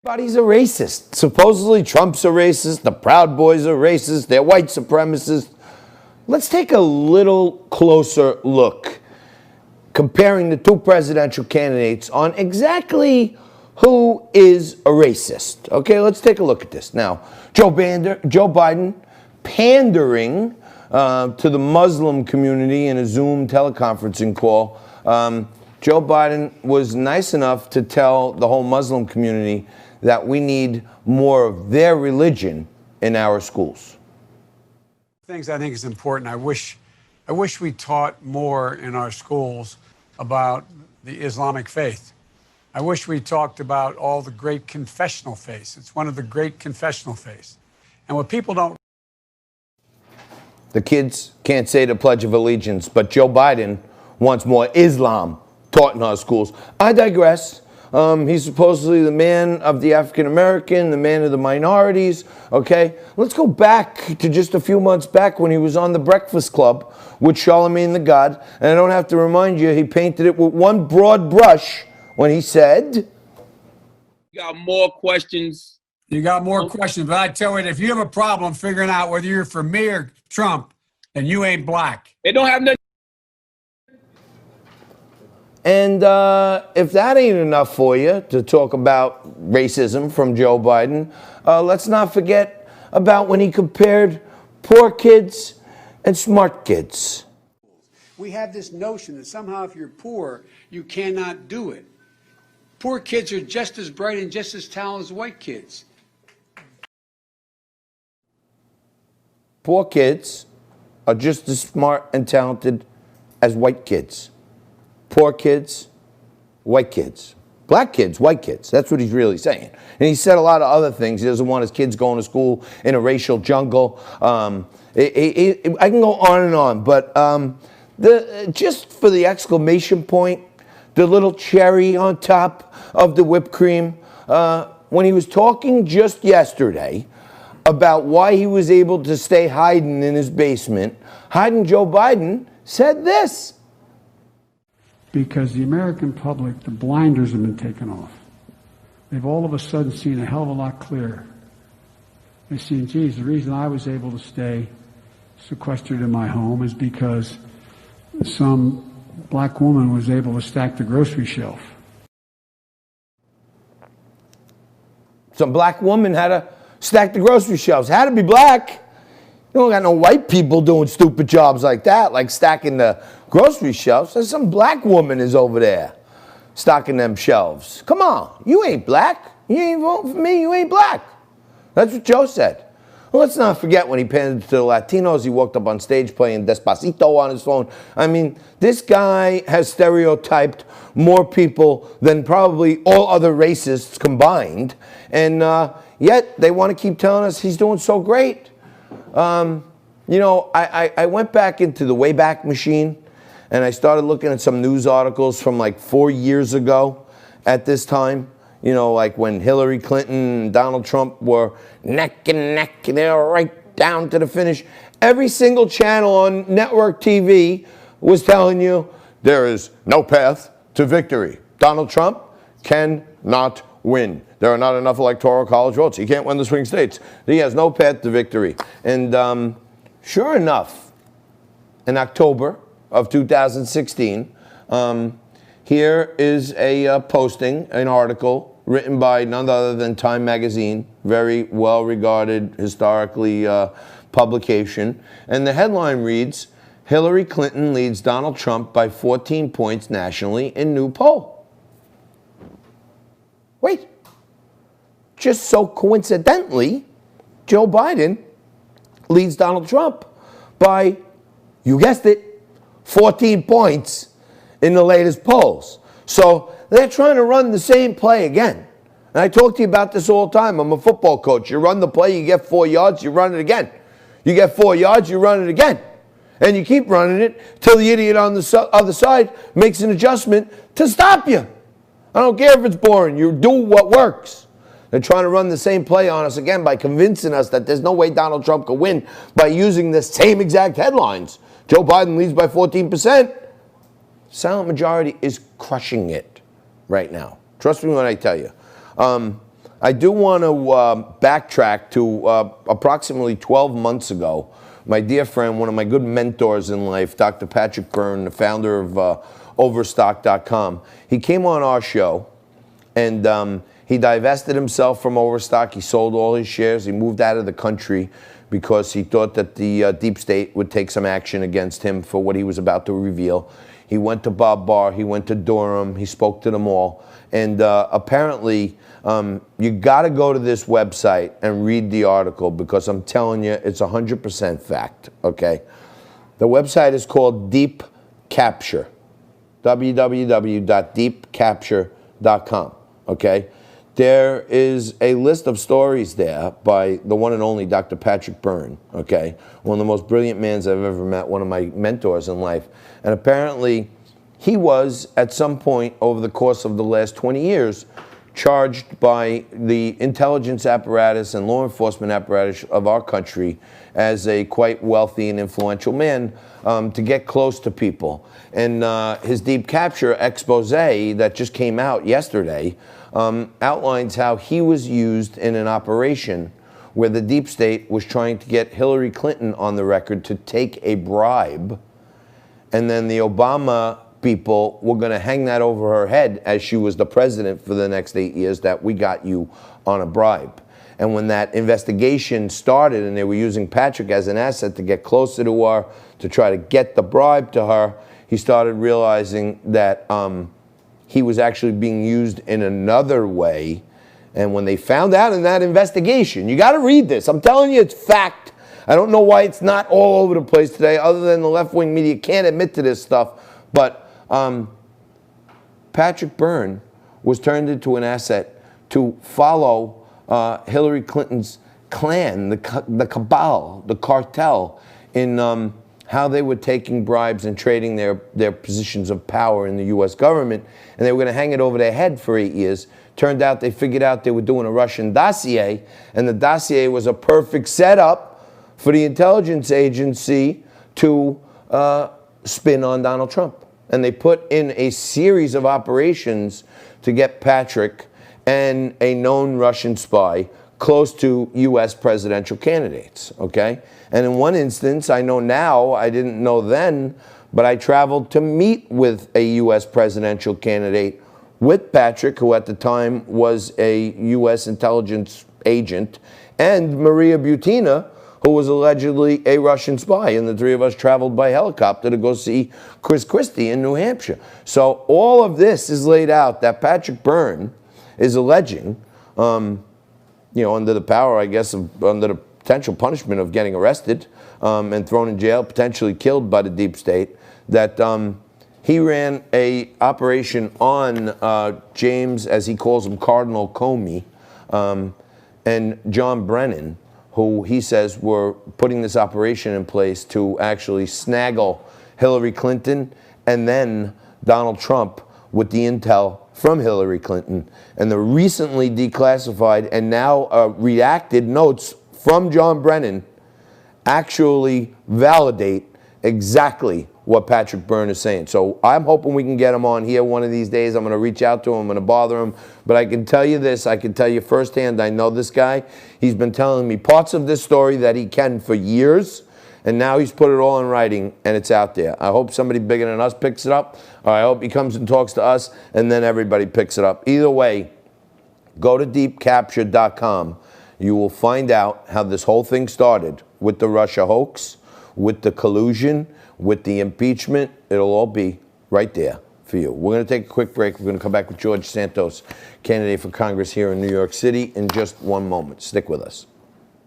Everybody's a racist. Supposedly Trump's a racist, the Proud Boys are racist, they're white supremacists. Let's take a little closer look, comparing the two presidential candidates on exactly who is a racist. Okay, let's take a look at this. Now, Joe Biden pandering to the Muslim community in a Zoom teleconferencing call. Joe Biden was nice enough to tell the whole Muslim community that we need more of their religion in our schools. Things I think is important. I wish we taught more in our schools about the Islamic faith. I wish we talked about all the great confessional faiths. It's one of the great confessional faiths. And what people don't... The kids can't say the Pledge of Allegiance, but Joe Biden wants more Islam taught in our schools. I digress. He's supposedly the man of the African American, the man of the minorities, okay? Let's go back to just a few months back when he was on The Breakfast Club with Charlemagne the God. And I don't have to remind you, he painted it with one broad brush when he said... You got more questions. You got more questions, but I tell you, if you have a problem figuring out whether you're for me or Trump, then you ain't black. They don't have nothing. And if that ain't enough for you to talk about racism from Joe Biden, let's not forget about when he compared poor kids and smart kids. We have this notion that somehow if you're poor, you cannot do it. Poor kids are just as bright and just as talented as white kids. Poor kids are just as smart and talented as white kids. Poor kids, white kids. Black kids, white kids. That's what he's really saying. And he said a lot of other things. He doesn't want his kids going to school in a racial jungle. I can go on and on, but just for the exclamation point, the little cherry on top of the whipped cream, when he was talking just yesterday about why he was able to stay hiding in his basement, Joe Biden said this. Because the American public, the blinders have been taken off. They've all of a sudden seen a hell of a lot clearer. They've seen, geez, the reason I was able to stay sequestered in my home is because some black woman was able to stack the grocery shelf. Some black woman had to stack the grocery shelves. Had to be black. You don't got no white people doing stupid jobs like that, like stacking the grocery shelves. There's some black woman is over there stocking them shelves. Come on, you ain't black. You ain't voting for me, you ain't black. That's what Joe said. Well, let's not forget when he pandered to the Latinos, he walked up on stage playing Despacito on his phone. I mean, this guy has stereotyped more people than probably all other racists combined. And yet they want to keep telling us he's doing so great. You know, I went back into the Wayback Machine and I started looking at some news articles from like 4 years ago at this time. You know, like when Hillary Clinton and Donald Trump were neck and neck, they were right down to the finish. Every single channel on network TV was telling you there is no path to victory. Donald Trump cannot win. There are not enough electoral college votes. He can't win the swing states. He has no path to victory. And sure enough, in October of 2016, here is a posting, an article written by none other than Time Magazine, very well-regarded historically publication. And the headline reads, Hillary Clinton leads Donald Trump by 14 points nationally in new poll. Wait. Just so coincidentally, Joe Biden leads Donald Trump by, you guessed it, 14 points in the latest polls. So they're trying to run the same play again. And I talk to you about this all the time. I'm a football coach. You run the play, you get 4 yards, you run it again. You get 4 yards, you run it again. And you keep running it till the idiot on the other side makes an adjustment to stop you. I don't care if it's boring. You do what works. They're trying to run the same play on us again by convincing us that there's no way Donald Trump could win by using the same exact headlines. Joe Biden leads by 14%. Silent majority is crushing it right now. Trust me when I tell you. I do want to backtrack to approximately 12 months ago. My dear friend, one of my good mentors in life, Dr. Patrick Byrne, the founder of Overstock.com, he came on our show, and he divested himself from Overstock. He sold all his shares. He moved out of the country because he thought that the deep state would take some action against him for what he was about to reveal. He went to Bob Barr. He went to Durham. He spoke to them all. And apparently, you got to go to this website and read the article, because I'm telling you, it's 100% fact, okay? The website is called Deep Capture, www.deepcapture.com, okay? There is a list of stories there by the one and only Dr. Patrick Byrne, okay? One of the most brilliant men I've ever met, one of my mentors in life. And apparently, he was, at some point over the course of the last 20 years, charged by the intelligence apparatus and law enforcement apparatus of our country as a quite wealthy and influential man to get close to people. And his Deep Capture expose that just came out yesterday outlines how he was used in an operation where the deep state was trying to get Hillary Clinton on the record to take a bribe, and then the Obama people were going to hang that over her head as she was the president for the next 8 years, that we got you on a bribe. And when that investigation started and they were using Patrick as an asset to get closer to her, to try to get the bribe to her, he started realizing that he was actually being used in another way. And when they found out in that investigation, you got to read this. I'm telling you, it's fact. I don't know why it's not all over the place today, other than the left-wing media can't admit to this stuff. But Patrick Byrne was turned into an asset to follow Hillary Clinton's clan, the cabal, the cartel, in how they were taking bribes and trading their positions of power in the U.S. government, and they were going to hang it over their head for 8 years. Turned out they figured out they were doing a Russian dossier, and the dossier was a perfect setup for the intelligence agency to spin on Donald Trump. And they put in a series of operations to get Patrick and a known Russian spy close to U.S. presidential candidates, okay? And in one instance, I know now, I didn't know then, but I traveled to meet with a U.S. presidential candidate with Patrick, who at the time was a U.S. intelligence agent, and Maria Butina, who was allegedly a Russian spy, and the three of us traveled by helicopter to go see Chris Christie in New Hampshire. So all of this is laid out that Patrick Byrne is alleging, under the power, I guess, under the potential punishment of getting arrested and thrown in jail, potentially killed by the deep state, that he ran a operation on James, as he calls him, Cardinal Comey, and John Brennan, who he says were putting this operation in place to actually snaggle Hillary Clinton and then Donald Trump with the intel from Hillary Clinton. And the recently declassified and now redacted notes from John Brennan actually validate exactly what Patrick Byrne is saying. So I'm hoping we can get him on here one of these days. I'm going to reach out to him. I'm going to bother him. But I can tell you this. I can tell you firsthand, I know this guy. He's been telling me parts of this story that he can for years. And now he's put it all in writing, and it's out there. I hope somebody bigger than us picks it up. Or I hope he comes and talks to us, and then everybody picks it up. Either way, go to deepcapture.com. You will find out how this whole thing started with the Russia hoax, with the collusion, with the impeachment. It'll all be right there for you. We're going to take a quick break. We're going to come back with George Santos, candidate for Congress here in New York City, in just one moment. Stick with us.